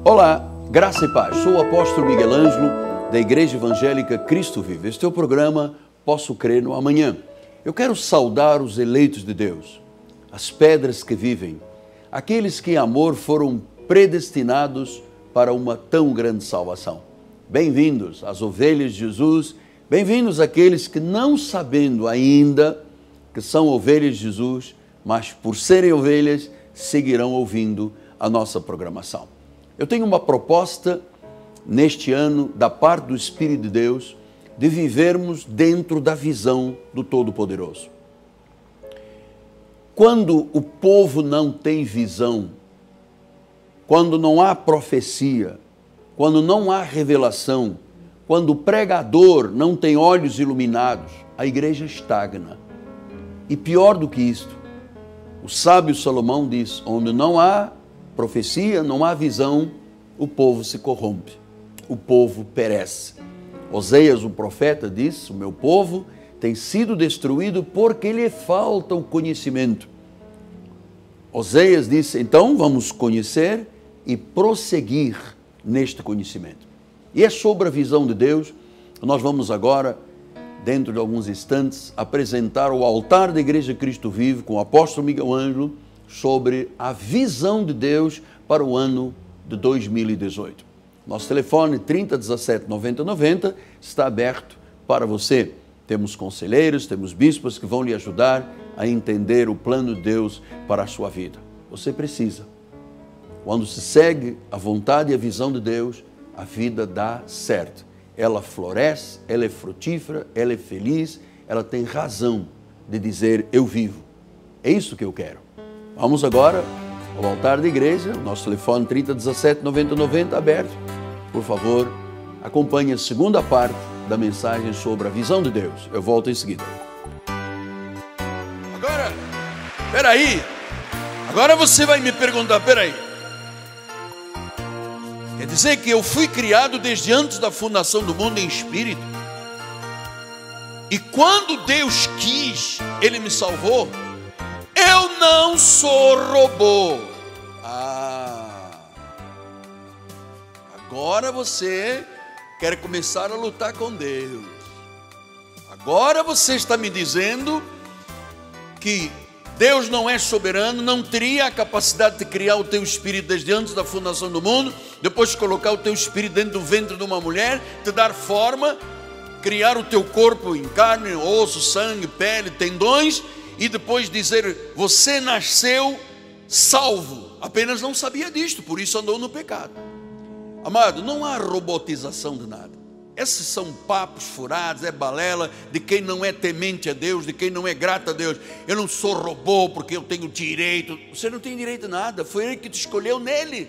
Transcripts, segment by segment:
Olá, graça e paz. Sou o apóstolo Miguel Ângelo, da Igreja Evangélica Cristo Vive. Este é o programa Posso Crer no Amanhã. Eu quero saudar os eleitos de Deus, as pedras que vivem, aqueles que em amor foram predestinados para uma tão grande salvação. Bem-vindos às ovelhas de Jesus, bem-vindos àqueles que não sabendo ainda que são ovelhas de Jesus, mas por serem ovelhas, seguirão ouvindo a nossa programação. Eu tenho uma proposta neste ano, da parte do Espírito de Deus, de vivermos dentro da visão do Todo-Poderoso. Quando o povo não tem visão, quando não há profecia, quando não há revelação, quando o pregador não tem olhos iluminados, a igreja estagna. E pior do que isto, o sábio Salomão diz, onde não há profecia, não há visão, o povo se corrompe, o povo perece. Oséias, o profeta, diz, o meu povo tem sido destruído porque lhe falta o conhecimento. Oséias disse, então vamos conhecer e prosseguir neste conhecimento. E é sobre a visão de Deus, nós vamos agora, dentro de alguns instantes, apresentar o altar da Igreja Cristo Vive com o apóstolo Miguel Ângelo sobre a visão de Deus para o ano de 2018. Nosso telefone 3017 90 90 está aberto para você. Temos conselheiros, temos bispos que vão lhe ajudar a entender o plano de Deus para a sua vida. Você precisa. Quando se segue a vontade e a visão de Deus, a vida dá certo. Ela floresce, ela é frutífera, ela é feliz, ela tem razão de dizer, eu vivo. É isso que eu quero. Vamos agora ao altar da igreja, nosso telefone 3017 90 90 aberto. Por favor, acompanhe a segunda parte da mensagem sobre a visão de Deus. Eu volto em seguida. Agora, peraí. Agora você vai me perguntar, peraí. Quer dizer que eu fui criado desde antes da fundação do mundo em espírito? E quando Deus quis, Ele me salvou? Eu não sou robô. Agora você quer começar a lutar com Deus. Agora você está me dizendo que Deus não é soberano, não teria a capacidade de criar o teu espírito desde antes da fundação do mundo, depois colocar o teu espírito dentro do ventre de uma mulher, te dar forma, criar o teu corpo em carne, osso, sangue, pele, tendões, e depois dizer, você nasceu salvo. Apenas não sabia disto, por isso andou no pecado. Amado, não há robotização de nada. Esses são papos furados, é balela de quem não é temente a Deus, de quem não é grato a Deus. Eu não sou robô porque eu tenho direito. Você não tem direito a nada, foi Ele que te escolheu nele.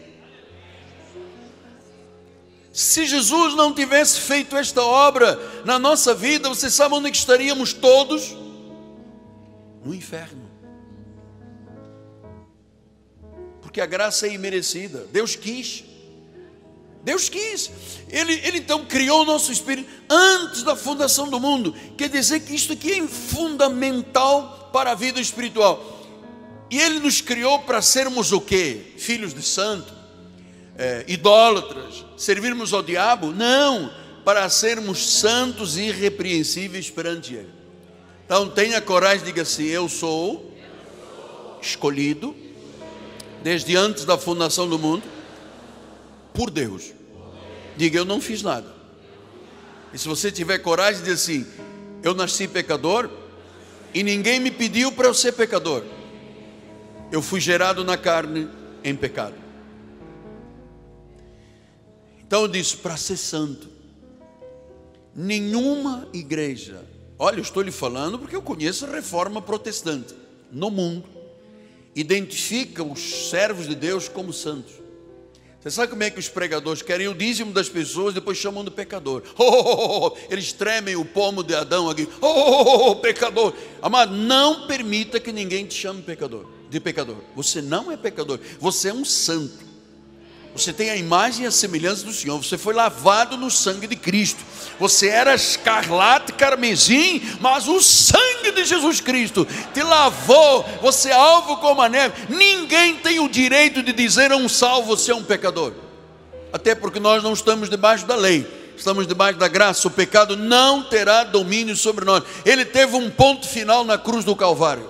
Se Jesus não tivesse feito esta obra na nossa vida, você sabe onde estaríamos todos? No inferno. Porque a graça é imerecida. Deus quis. Deus quis. Ele então criou o nosso espírito antes da fundação do mundo. Quer dizer que isto aqui é fundamental para a vida espiritual. E Ele nos criou para sermos o quê? Filhos de santo? Idólatras? Servirmos ao diabo? Não, para sermos santos e irrepreensíveis perante Ele. Então tenha coragem, diga assim, eu sou escolhido desde antes da fundação do mundo por Deus. Diga, eu não fiz nada. E se você tiver coragem, diz assim, eu nasci pecador e ninguém me pediu para eu ser pecador. Eu fui gerado na carne em pecado. Então eu disse, para ser santo, nenhuma igreja, olha, eu estou lhe falando porque eu conheço a reforma protestante no mundo, identifica os servos de Deus como santos. Você sabe como é que os pregadores querem o dízimo das pessoas, depois chamam de pecador. Eles tremem o pomo de Adão aqui. Pecador. Amado, não permita que ninguém te chame de pecador. Você não é pecador, você é um santo. Você tem a imagem e a semelhança do Senhor. Você foi lavado no sangue de Cristo. Você era escarlate, carmesim, mas o sangue de Jesus Cristo te lavou. Você é alvo como a neve. Ninguém tem o direito de dizer a um salvo, você é um pecador. até porque nós não estamos debaixo da lei, estamos debaixo da graça. O pecado não terá domínio sobre nós. Ele teve um ponto final na cruz do Calvário.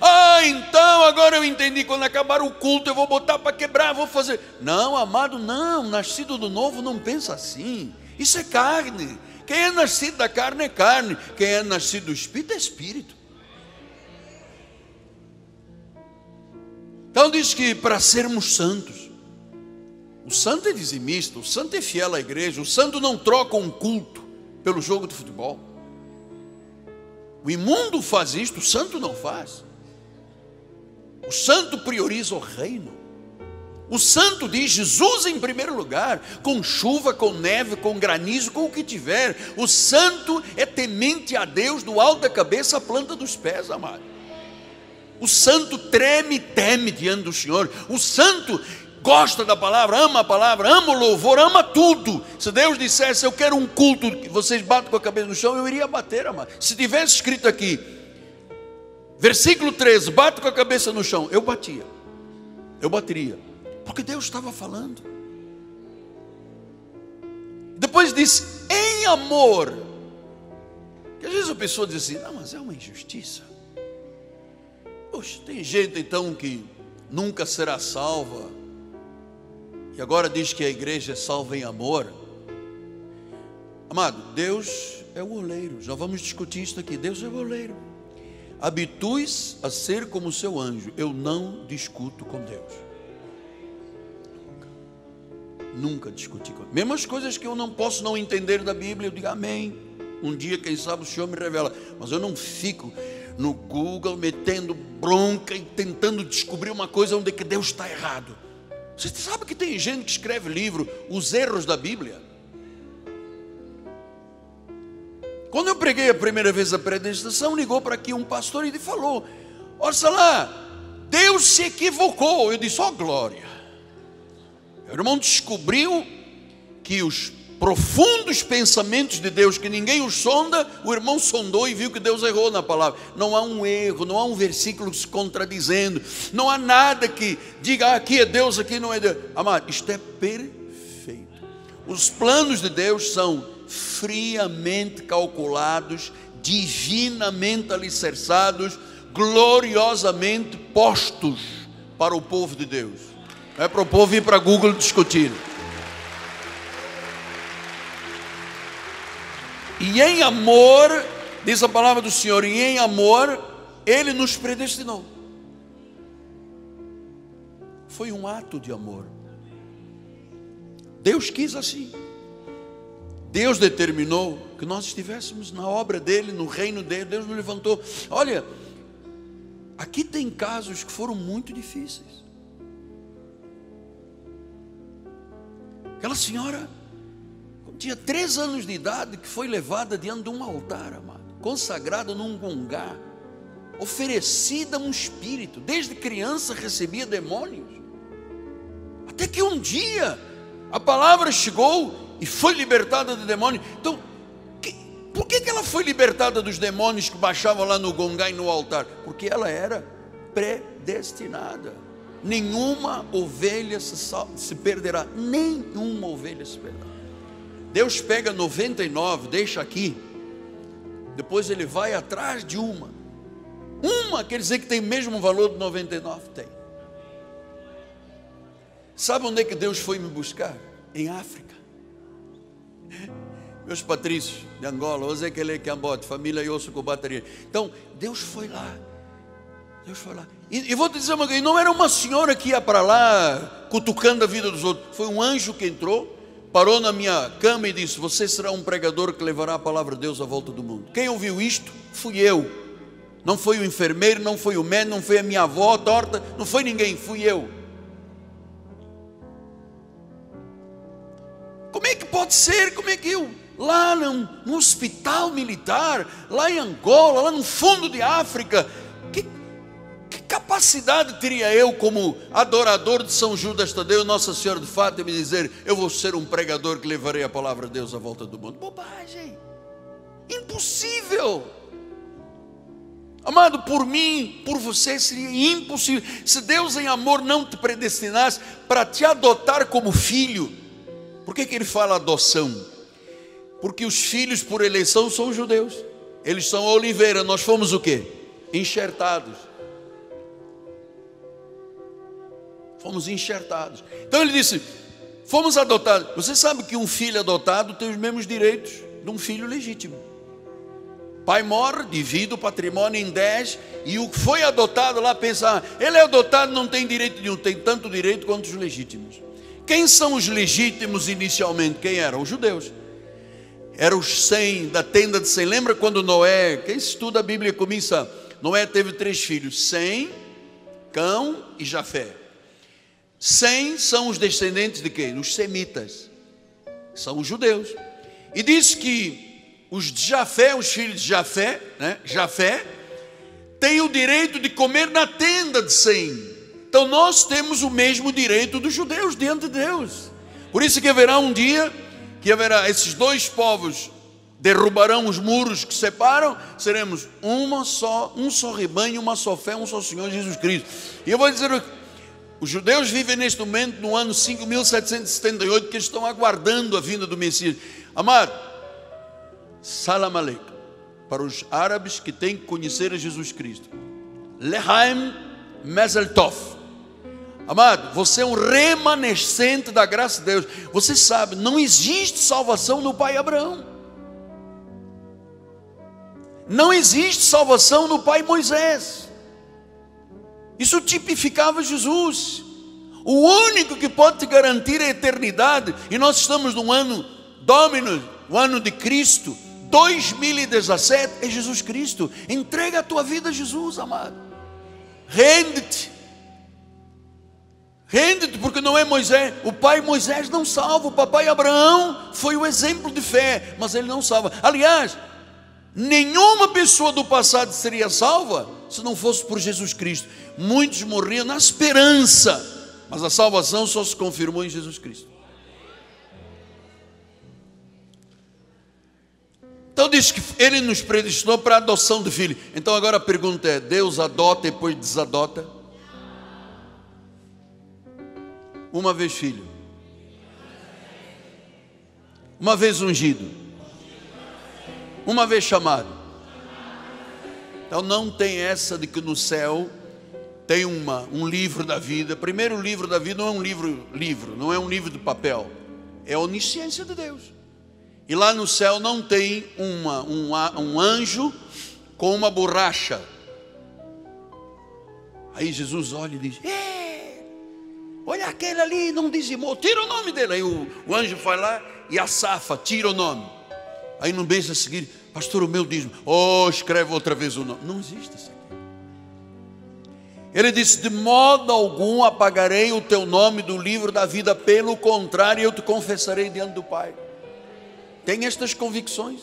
Ah, então agora eu entendi, quando acabar o culto eu vou botar para quebrar, vou fazer. Não, amado, não, nascido do novo não pensa assim. Isso é carne. Quem é nascido da carne é carne, quem é nascido do Espírito é Espírito. Então diz que para sermos santos, o santo é dizimista, o santo é fiel à igreja, o santo não troca um culto pelo jogo de futebol. O imundo faz isto, o santo não faz. O santo prioriza o reino. O santo diz Jesus em primeiro lugar, com chuva, com neve, com granizo, com o que tiver. O santo é temente a Deus do alto da cabeça à planta dos pés, amado. O santo treme e teme diante do Senhor. O santo gosta da palavra, ama o louvor, ama tudo. Se Deus dissesse, eu quero um culto que vocês batem com a cabeça no chão, eu iria bater, amado. Se tivesse escrito aqui, versículo 13, bate com a cabeça no chão, eu batia, eu bateria, porque Deus estava falando. Depois disse, em amor. Que às vezes a pessoa diz assim, não, mas é uma injustiça. Poxa, tem gente então que nunca será salva, e agora diz que a igreja é salva em amor. Amado, Deus é o oleiro, já vamos discutir isso aqui. Deus é o oleiro. Habitue-se a ser como o seu anjo. Eu não discuto com Deus. Nunca discuti com Deus. Mesmo as coisas que eu não posso não entender da Bíblia, eu digo amém. Um dia, quem sabe, o Senhor me revela. Mas eu não fico no Google metendo bronca e tentando descobrir uma coisa onde é que Deus está errado. Você sabe que tem gente que escreve livro, Os Erros da Bíblia. Quando eu preguei a primeira vez a predestinação, ligou para aqui um pastor e falou, olha lá, Deus se equivocou. Eu disse, ó glória. O irmão descobriu que os profundos pensamentos de Deus, que ninguém os sonda, o irmão sondou e viu que Deus errou na palavra. Não há um erro, não há um versículo se contradizendo, não há nada que diga, aqui é Deus, aqui não é Deus. Amado, isto é perfeito. Os planos de Deus são friamente calculados, divinamente alicerçados, gloriosamente postos para o povo de Deus. Não é para o povo ir para Google discutir. E em amor, diz a palavra do Senhor, e em amor, Ele nos predestinou. Foi um ato de amor. Deus quis assim. Deus determinou que nós estivéssemos na obra dEle, no reino dEle. Deus nos levantou. Olha, aqui tem casos que foram muito difíceis. Aquela senhora tinha 3 anos de idade, que foi levada diante de um altar, amado, consagrada num gongá, oferecida a um espírito. Desde criança recebia demônios, até que um dia a palavra chegou e foi libertada do demônio. Então, por que ela foi libertada dos demônios que baixavam lá no gongá e no altar? Porque ela era predestinada. Nenhuma ovelha se perderá, nenhuma ovelha se perderá. Deus pega 99, deixa aqui, depois Ele vai atrás de uma quer dizer que tem o mesmo valor de 99, tem. Sabe onde é que Deus foi me buscar? Em África. Meus patrícios de Angola, hoje é que ele é Cambote, família Yosso com bateria. Então, Deus foi lá. Deus foi lá. E vou te dizer uma coisa, não era uma senhora que ia para lá cutucando a vida dos outros. Foi um anjo que entrou, parou na minha cama e disse, você será um pregador que levará a palavra de Deus à volta do mundo. Quem ouviu isto? Fui eu. Não foi o enfermeiro, não foi o médico, não foi a minha avó torta, não foi ninguém, fui eu. Como é que pode ser? Como é que eu, lá num hospital militar, lá em Angola, lá no fundo de África, que capacidade teria eu como adorador de São Judas Tadeu, Nossa Senhora de Fátima, e dizer, eu vou ser um pregador que levarei a palavra de Deus à volta do mundo? Bobagem, impossível. Amado, por mim, por você seria impossível. Se Deus em amor não te predestinasse para te adotar como filho. Por que ele fala adoção? Porque os filhos por eleição são os judeus. Eles são a oliveira, nós fomos o quê? Enxertados. Fomos enxertados. Então ele disse, fomos adotados. Você sabe que um filho adotado tem os mesmos direitos de um filho legítimo. Pai morre, divide o patrimônio em 10, e o que foi adotado lá pensa, ele é adotado, não tem direito nenhum, tem tanto direito quanto os legítimos. Quem são os legítimos inicialmente? Quem eram? Os judeus. Eram os 100 da tenda de Sem. Lembra quando Noé, quem estuda a Bíblia começa, Noé teve 3 filhos, Sem, Cão e Jafé. 100 são os descendentes de quem? Os semitas, são os judeus. E diz que os de Jafé, os filhos de Jafé, né? Jafé, têm o direito de comer na tenda de Sem. Então nós temos o mesmo direito dos judeus diante de Deus. Por isso que haverá um dia, que haverá esses dois povos, derrubarão os muros que separam, seremos um só rebanho, uma só fé, um só Senhor Jesus Cristo. E eu vou dizer, os judeus vivem neste momento no ano 5778, que estão aguardando a vinda do Messias. Amado, Salam Aleikum, para os árabes que têm que conhecer a Jesus Cristo. Lehaim Mazel Tov. Amado, você é um remanescente da graça de Deus. Você sabe, não existe salvação no pai Abraão. Não existe salvação no pai Moisés. Isso tipificava Jesus. O único que pode te garantir a eternidade, e nós estamos no ano Dominus, o ano de Cristo, 2017, é Jesus Cristo. Entrega a tua vida a Jesus, amado. Rende-te. Rende-te, porque não é Moisés. O pai Moisés não salva. O papai Abraão foi o exemplo de fé, mas ele não salva. Aliás, nenhuma pessoa do passado seria salva se não fosse por Jesus Cristo. Muitos morriam na esperança, mas a salvação só se confirmou em Jesus Cristo. Então diz que ele nos predestinou para a adoção de filho. Então agora a pergunta é, Deus adota e depois desadota? Uma vez filho, uma vez ungido, uma vez chamado. Então não tem essa de que no céu tem um livro da vida. Primeiro, o livro da vida não é um livro, não é um livro de papel, é a onisciência de Deus. E lá no céu não tem um anjo com uma borracha. Aí Jesus olha e diz, olha aquele ali, não dizimou, tira o nome dele. Aí o anjo vai lá e assafa, tira o nome. Aí no mês a seguir, pastor, o meu dízimo, escreve outra vez o nome. Não existe isso aqui. Ele disse, de modo algum apagarei o teu nome do livro da vida, pelo contrário, eu te confessarei diante do Pai. Tem estas convicções,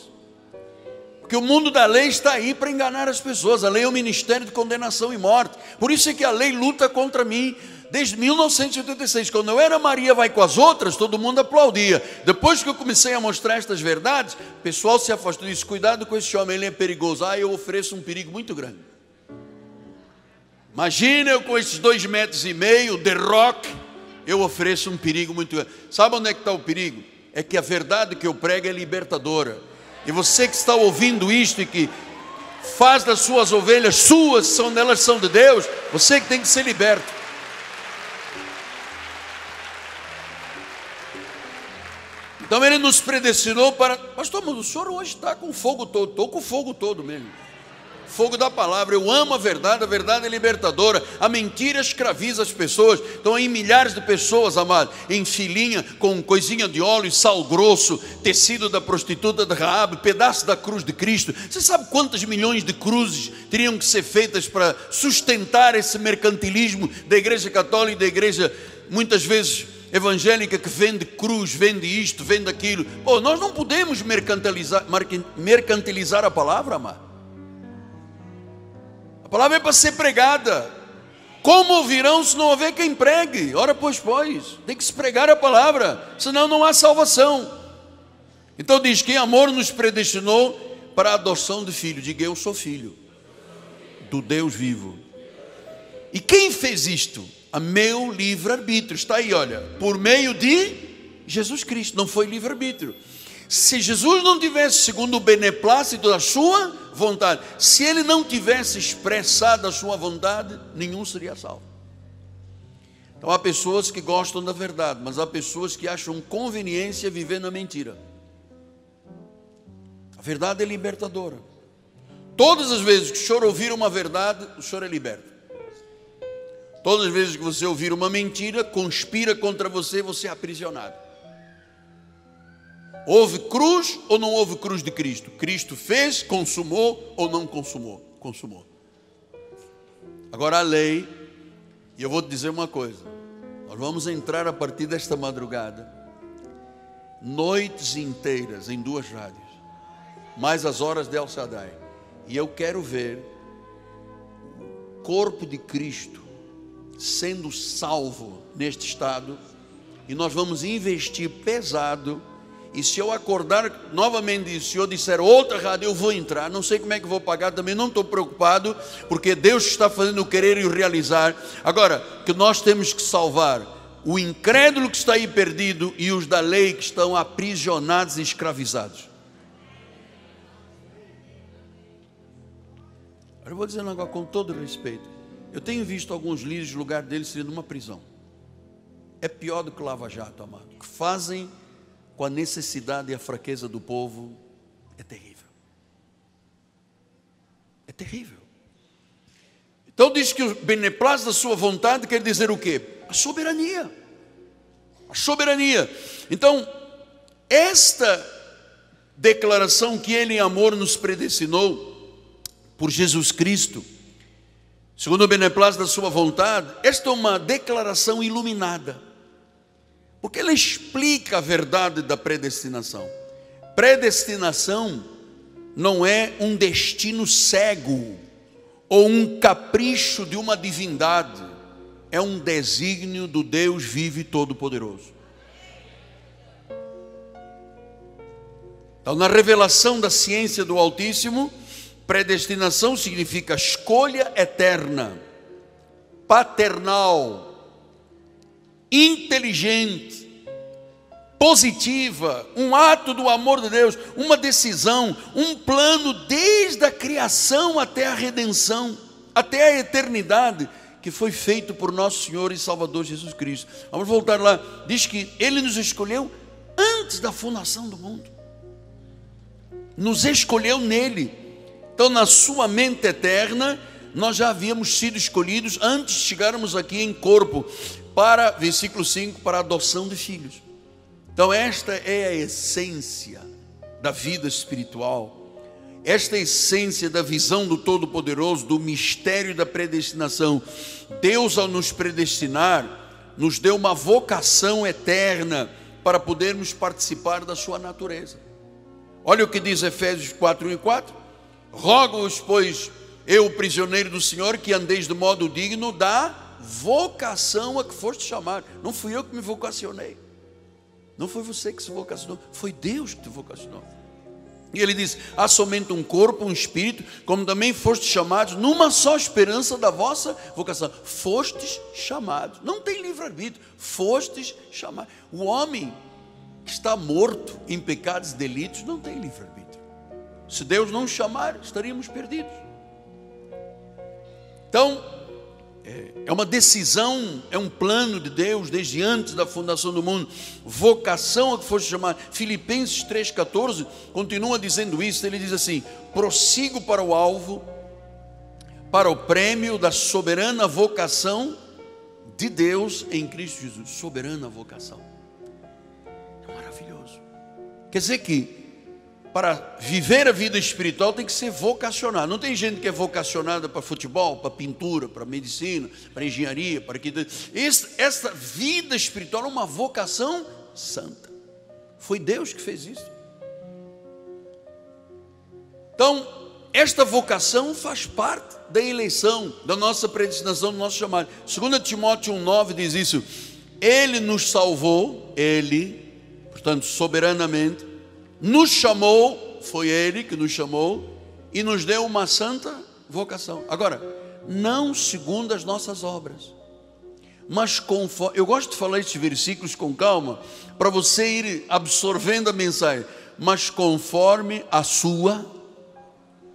porque o mundo da lei está aí para enganar as pessoas. A lei é um ministério de condenação e morte. Por isso é que a lei luta contra mim desde 1986. Quando eu era Maria vai com as outras, todo mundo aplaudia. Depois que eu comecei a mostrar estas verdades, o pessoal se afastou e disse, cuidado com esse homem, ele é perigoso. Eu ofereço um perigo muito grande. Imagina eu com esses 2,5 metros, The Rock, eu ofereço um perigo muito grande. Sabe onde é que está o perigo? É que a verdade que eu prego é libertadora. E você que está ouvindo isto e que faz das suas ovelhas suas, elas são de Deus, você que tem que ser liberto. Então ele nos predestinou para... Pastor, mas o senhor hoje está com fogo todo. Estou com o fogo todo mesmo. Fogo da palavra. Eu amo a verdade é libertadora. A mentira escraviza as pessoas. Estão aí milhares de pessoas, amado, em filinha, com coisinha de óleo, sal grosso, tecido da prostituta de Raabe, pedaço da cruz de Cristo. Você sabe quantas milhões de cruzes teriam que ser feitas para sustentar esse mercantilismo da igreja católica e da igreja, muitas vezes, evangélica, que vende cruz, vende isto, vende aquilo. Nós não podemos mercantilizar a palavra, amado. A palavra é para ser pregada. Como ouvirão se não houver quem pregue? Ora, pois, tem que se pregar a palavra, senão não há salvação. Então diz que em amor nos predestinou para a adoção de filho. Diga, eu sou filho. do Deus vivo. E quem fez isto? A meu livre-arbítrio. Está aí, olha, por meio de Jesus Cristo. Não foi livre-arbítrio. Se Jesus não tivesse segundo o beneplácito da sua vontade, se ele não tivesse expressado a sua vontade, nenhum seria salvo. Então há pessoas que gostam da verdade, mas há pessoas que acham conveniência viver na mentira. A verdade é libertadora. Todas as vezes que o senhor ouvir uma verdade, o senhor é liberto. Todas as vezes que você ouvir uma mentira, conspira contra você, você é aprisionado. Houve cruz ou não houve cruz de Cristo? Cristo fez, consumou ou não consumou? Consumou. Agora a lei, e eu vou te dizer uma coisa, nós vamos entrar a partir desta madrugada, noites inteiras em 2 rádios, mais as horas de El Shaddai, e eu quero ver o corpo de Cristo sendo salvo neste estado, e nós vamos investir pesado. E se eu acordar novamente e o Senhor disser outra rádio, eu vou entrar, não sei como é que vou pagar, também não estou preocupado, porque Deus está fazendo o querer e o realizar. Agora, que nós temos que salvar o incrédulo que está aí perdido e os da lei que estão aprisionados e escravizados. Eu vou dizer agora com todo respeito, eu tenho visto alguns líderes, o lugar deles seria numa prisão. É pior do que Lava Jato, amado. O que fazem com a necessidade e a fraqueza do povo é terrível. É terrível. Então diz que o beneplácito da sua vontade quer dizer o quê? A soberania. A soberania. Então, esta declaração que Ele em amor nos predestinou por Jesus Cristo, segundo o beneplácito da sua vontade, esta é uma declaração iluminada. Porque ela explica a verdade da predestinação. Predestinação não é um destino cego ou um capricho de uma divindade. É um desígnio do Deus vivo e todo-poderoso. Então, na revelação da ciência do Altíssimo, predestinação significa escolha eterna, paternal, inteligente, positiva, um ato do amor de Deus, uma decisão, um plano desde a criação até a redenção, até a eternidade, que foi feito por nosso Senhor e Salvador Jesus Cristo. Vamos voltar lá, diz que Ele nos escolheu antes da fundação do mundo, nos escolheu nele. Então, na sua mente eterna, nós já havíamos sido escolhidos antes de chegarmos aqui em corpo, para, versículo 5, para a adoção de filhos. Então esta é a essência da vida espiritual, esta é a essência da visão do Todo-Poderoso, do mistério da predestinação. Deus, ao nos predestinar, nos deu uma vocação eterna para podermos participar da sua natureza. Olha o que diz Efésios 4, 1 e 4. Rogo-vos, pois, eu, prisioneiro do Senhor, que andeis de modo digno da vocação a que foste chamado. Não fui eu que me vocacionei, não foi você que se vocacionou, foi Deus que te vocacionou. E ele diz: há somente um corpo, um espírito, como também fostes chamados numa só esperança da vossa vocação. Fostes chamados, não tem livre-arbítrio, fostes chamados. O homem que está morto em pecados e delitos não tem livre-arbítrio. Se Deus não chamar, estaríamos perdidos. Então é uma decisão, é um plano de Deus desde antes da fundação do mundo. Vocação a que foste chamado. Filipenses 3,14 continua dizendo isso. Ele diz assim: prossigo para o alvo, para o prêmio da soberana vocação de Deus em Cristo Jesus. Soberana vocação, é maravilhoso. Quer dizer que para viver a vida espiritual tem que ser vocacionado. Não tem gente que é vocacionada para futebol, para pintura, para medicina, para engenharia, para arquitetura. Essa vida espiritual é uma vocação santa. Foi Deus que fez isso. Então, esta vocação faz parte da eleição, da nossa predestinação, do nosso chamado. 2 Timóteo 1,9 diz isso: Ele nos salvou, Ele, portanto, soberanamente, nos chamou, foi Ele que nos chamou, e nos deu uma santa vocação. Agora, não segundo as nossas obras, mas conforme. Eu gosto de falar estes versículos com calma, para você ir absorvendo a mensagem. Mas conforme a sua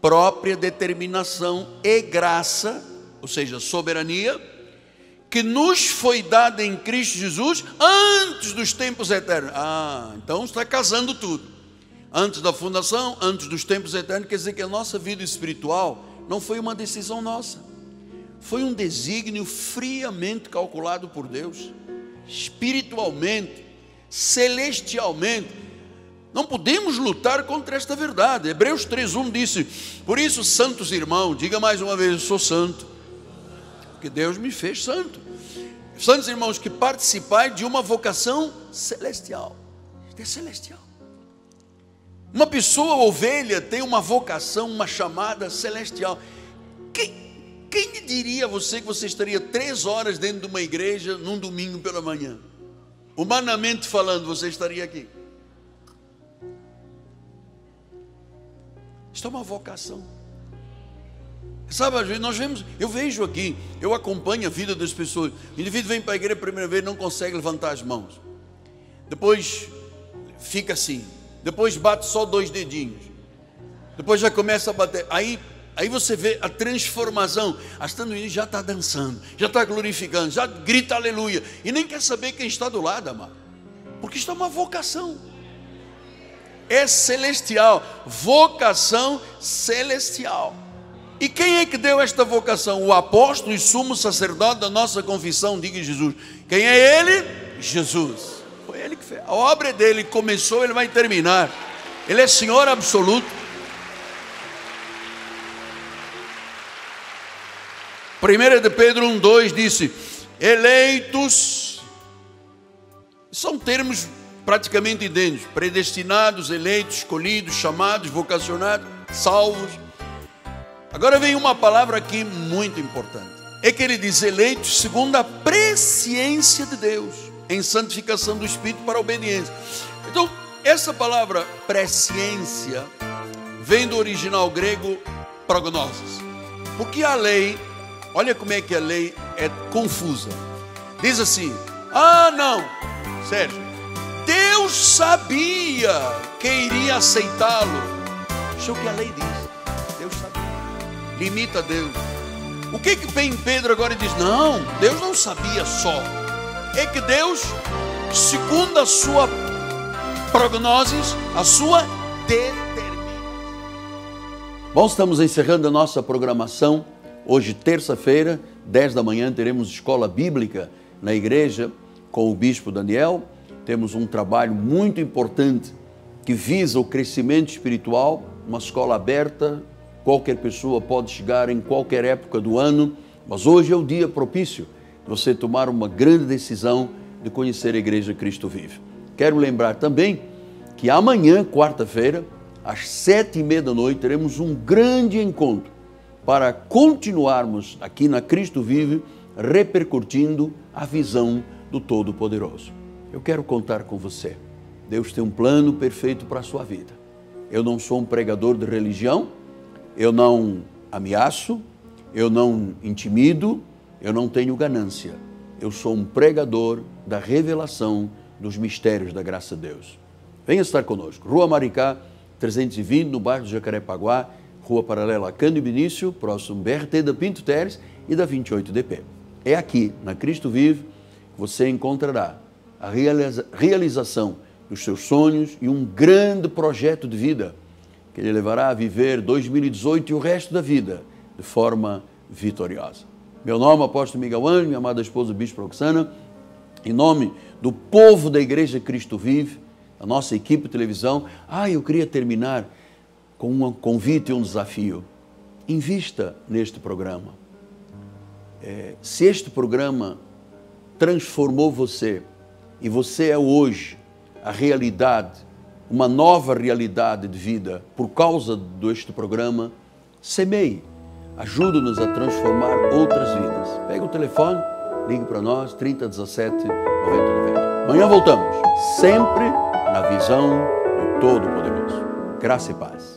própria determinação e graça, ou seja, soberania, que nos foi dada em Cristo Jesus antes dos tempos eternos. Então está casando tudo. Antes da fundação, antes dos tempos eternos, quer dizer que a nossa vida espiritual não foi uma decisão nossa. Foi um desígnio friamente calculado por Deus, espiritualmente, celestialmente. Não podemos lutar contra esta verdade. Hebreus 3:1 disse: por isso, santos irmãos, diga mais uma vez, eu sou santo, porque Deus me fez santo. Santos irmãos, que participar de uma vocação celestial. Isto é celestial. Uma pessoa ovelha tem uma vocação, uma chamada celestial. Quem diria a você que você estaria 3 horas dentro de uma igreja num domingo pela manhã? Humanamente falando, você estaria aqui. Isto é uma vocação. Sabe, às vezes nós vemos, eu vejo aqui, eu acompanho a vida das pessoas. O indivíduo vem para a igreja a primeira vez, não consegue levantar as mãos. Depois fica assim. Depois bate só 2 dedinhos. Depois já começa a bater. Aí você vê a transformação. Estando já está dançando, já está glorificando, já grita aleluia. E nem quer saber quem está do lado, amado. Porque isto é uma vocação. É celestial. Vocação celestial. E quem é que deu esta vocação? O apóstolo e sumo sacerdote da nossa confissão, diga Jesus. Quem é ele? Jesus. Foi ele que fez. A obra dele começou, ele vai terminar. Ele é Senhor absoluto. 1 de Pedro 1:2 disse: eleitos. São termos praticamente idênticos: predestinados, eleitos, escolhidos, chamados, vocacionados, salvos. Agora vem uma palavra aqui muito importante. É que ele diz eleitos segundo a presciência de Deus, em santificação do Espírito para a obediência. Então, essa palavra presciência vem do original grego prognosis. Porque a lei, olha como é que a lei é confusa. Diz assim: não, Sérgio, Deus sabia que iria aceitá-lo. Isso é o que a lei diz. Deus sabia. Limita Deus. O que vem Pedro agora e diz? Não, Deus não sabia só. É que Deus, segundo a sua prognosis, a sua determinação. Bom, estamos encerrando a nossa programação. Hoje, terça-feira, 10 da manhã, teremos escola bíblica na igreja com o bispo Daniel. Temos um trabalho muito importante que visa o crescimento espiritual, uma escola aberta. Qualquer pessoa pode chegar em qualquer época do ano, mas hoje é o dia propício de você tomar uma grande decisão de conhecer a Igreja Cristo Vive. Quero lembrar também que amanhã, quarta-feira, às 7:30 da noite, teremos um grande encontro para continuarmos aqui na Cristo Vive, repercutindo a visão do Todo-Poderoso. Eu quero contar com você. Deus tem um plano perfeito para a sua vida. Eu não sou um pregador de religião, eu não ameaço, eu não intimido, eu não tenho ganância. Eu sou um pregador da revelação dos mistérios da graça de Deus. Venha estar conosco. Rua Maricá, 320, no bairro do Jacarepaguá, rua paralela a Cândido Benício, próximo BRT da Pinto Teres e da 28DP. É aqui, na Cristo Vive, que você encontrará a realização dos seus sonhos e um grande projeto de vida que ele levará a viver 2018 e o resto da vida de forma vitoriosa. Meu nome é Apóstolo Miguel Ângelo, minha amada esposa Bispo Roxana, em nome do povo da Igreja Cristo Vive, a nossa equipe de televisão. Eu queria terminar com um convite e um desafio. Invista neste programa. Se este programa transformou você e você é hoje a realidade, uma nova realidade de vida por causa deste programa, semeie, ajude-nos a transformar outras vidas. Pega o telefone, ligue para nós, 3017 9090. Amanhã voltamos, sempre na visão do Todo-Poderoso. Graça e paz.